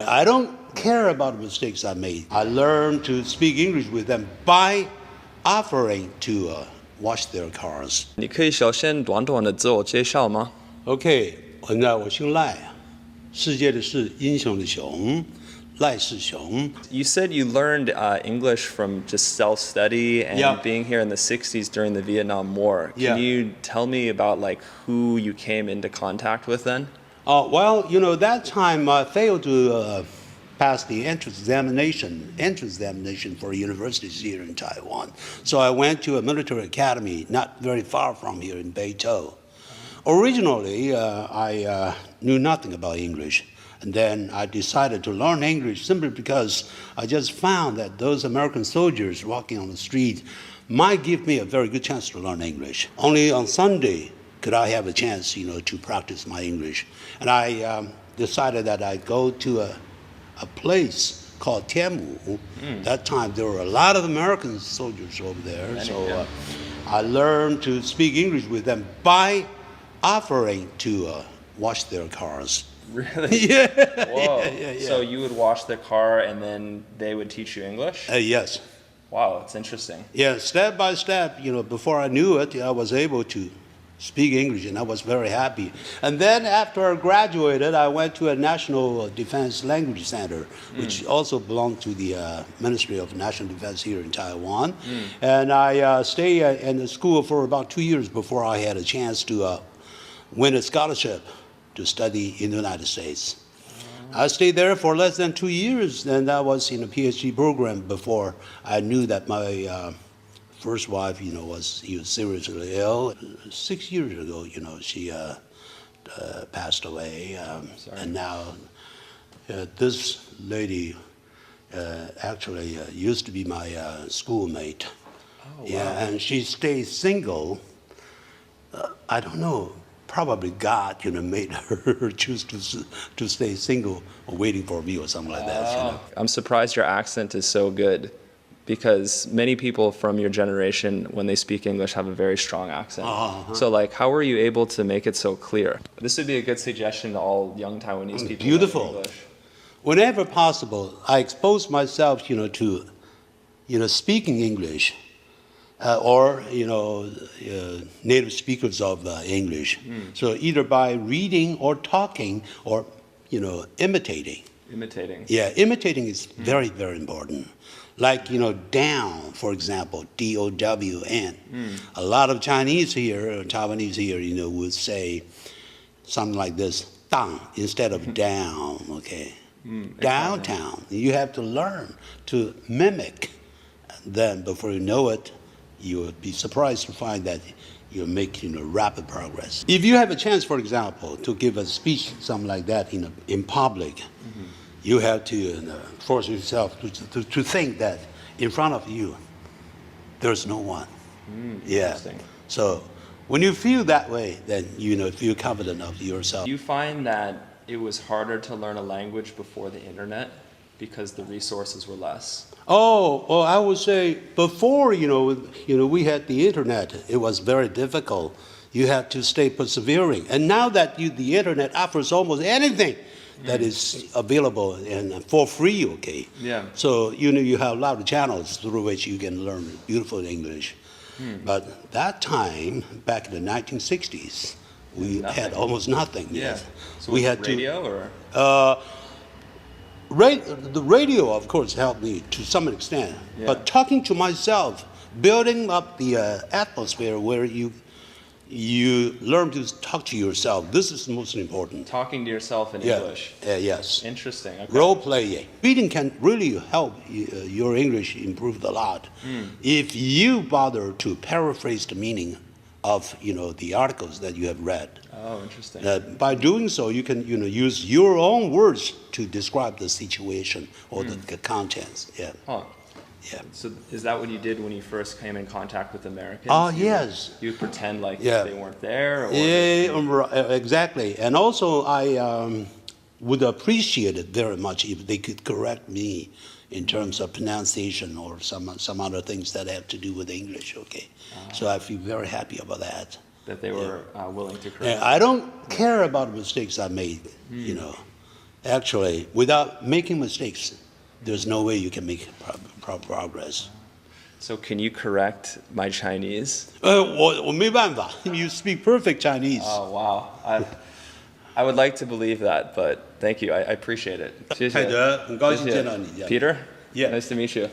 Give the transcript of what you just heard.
I don't care about the mistakes I made. I learned to speak English with them by offering to wash their cars. 你可以小先短短的自我介绍吗？ OK， 我姓赖，世界的是英雄的雄，赖世雄。You said you learned English from just self-study and Yeah. being here in the 60s during the Vietnam War. Can Yeah. you tell me about like who you came into contact with then? Well, that time I failed to pass the entrance examination for universities here in Taiwan. So I went to a military academy not very far from here in Beitou. Originally, I knew nothing about English. And then I decided to learn English simply because I just found that those American soldiers walking on the street might give me a very good chance to learn English. Only on Sunday could I have a chance, to practice my English. And I decided that I'd go to a place called Tianmu. That time there were a lot of American soldiers over there. So I learned to speak English with them by offering to wash their cars. Really? Yeah. Whoa. Yeah. So you would wash their car and then they would teach you English? Yes. Wow, that's interesting. Yeah, step by step, before I knew it, I was able to speak English, and I was very happy. And then after I graduated, I went to a National Defense Language Center, which also belonged to the Ministry of National Defense here in Taiwan. And I stayed in the school for about 2 years before I had a chance to win a scholarship to study in the United States. I stayed there for less than 2 years, and I was in a PhD program before I knew that my first wife, was seriously ill. 6 years ago, she passed away. And now this lady actually used to be my schoolmate. Oh, wow. Yeah, and she stayed single. I don't know. Probably God, made her choose to stay single, or waiting for me, or something like that. I'm surprised your accent is so good, because many people from your generation, when they speak English, have a very strong accent. So, how were you able to make it so clear? This would be a good suggestion to all young Taiwanese people. Beautiful. learning English. Whenever possible, I expose myself, to, speaking English. Or native speakers of English. So either by reading or talking or imitating. Imitating. Yeah, imitating is very, very important. Like down, for example, DOWN. A lot of Taiwanese here, would say something like this, dang, instead of down. Okay, downtown. You have to learn to mimic. Then before you know it, you would be surprised to find that you're making rapid progress. If you have a chance, for example, to give a speech, something like that in public, you have to force yourself to think that in front of you, there's no one. Yeah. So when you feel that way, then feel confident of yourself. Do you find that it was harder to learn a language before the internet because the resources were less? Oh, well, I would say before, we had the internet, it was very difficult. You had to stay persevering. And now that the internet offers almost anything that is available and for free, okay? Yeah. So, you have a lot of channels through which you can learn beautiful English. But that time, back in the 1960s, we had almost nothing. Yeah. Yes. So we had radio or? The radio, of course, helped me to some extent. Yeah. But talking to myself, building up the atmosphere where you learn to talk to yourself, this is most important. Talking to yourself in English. Yes. Interesting. Okay. Role playing. Reading can really help your English improve a lot. If you bother to paraphrase the meaning of the articles that you have read. Oh, interesting. By doing so, you can use your own words to describe the situation or the contents. Yeah. Huh. Yeah. So is that what you did when you first came in contact with Americans? Yes. You would pretend like they weren't there? Or Yeah, exactly. And also, I would appreciate it very much if they could correct me in terms of pronunciation or some other things that have to do with English. Okay. So I feel very happy about that. That they were willing to correct. I don't care about the mistakes I made, Actually, without making mistakes, there's no way you can make progress. So can you correct my Chinese? 我没办法 You speak perfect Chinese. Oh, wow. I would like to believe that, but thank you. I appreciate it. 谢谢。泰德，很高兴见到你。Peter? Yeah. Nice to meet you.